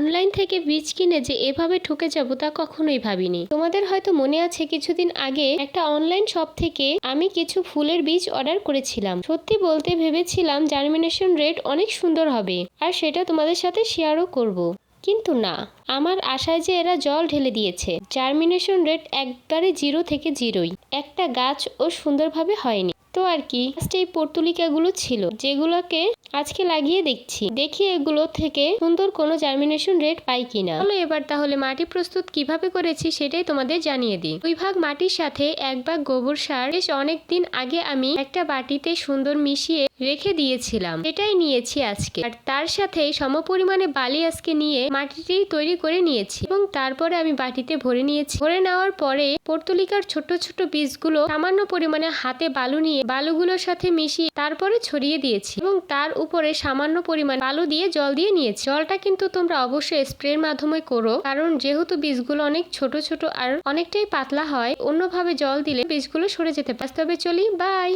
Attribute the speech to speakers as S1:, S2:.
S1: Online থেকে বীজ কিনে যে এভাবে ঠকে যাবো তা কখনোই ভাবিনি। তোমাদের হয়তো মনে আছে কিছুদিন আগে একটা অনলাইন শপ থেকে আমি কিছু ফুলের বীজ অর্ডার করেছিলাম। সত্যি বলতে ভেবেছিলাম জার্মিনেশন রেট অনেক সুন্দর হবে আর সেটা তোমাদের সাথে শেয়ারও করব। কিন্তু না, আমার আশায় যে এরা জল ঢেলে দিয়েছে। জার্মিনেশন রেট একবারে 0 থেকে 0ই। একটা গাছও সুন্দরভাবে হয়নি। তো আর কি, এই পর্তুলিকাগুলো ছিল যেগুলোকে আজকে লাগিয়ে দেখি এগুলো থেকে সুন্দর কোনো জার্মিনেশন রেট পাই কিনা। চলো এবার তাহলে মাটি প্রস্তুত কিভাবে করেছি সেটাই তোমাদের জানিয়ে দিই। 2 ভাগ মাটির সাথে 1 ভাগ গোবর সার বেশ অনেকদিন আগে আমি একটা বাটিতে সুন্দর মিশিয়ে রেখে দিয়েছিলাম, এটাই নিয়েছি আজকে। আর তার সাথে সমপরিমাণে বালি আজকে নিয়ে মাটিটি তৈরি করে নিয়েছি এবং তারপরে আমি বাটিতে ভরে নিয়েছি। ভরে নেওয়ার পরে পর্তুলিকার ছোট ছোট বীজগুলো সামান্য পরিমাণে হাতে বালু নিয়ে বালুগুলোর সাথে মিশিয়ে তারপরে ছড়িয়ে দিয়েছি এবং তার উপরে সামান্য পরিমাণ বালু দিয়ে জল দিয়ে নিয়েছি। জলটা কিন্তু তোমরা অবশ্যই স্প্রের মাধ্যমে করো, কারণ যেহেতু বীজগুলো অনেক ছোট ছোট আর অনেকটাই পাতলা হয়, অন্যভাবে জল দিলে বীজগুলো সরে যেতে পারে। তবে চলি, বাই।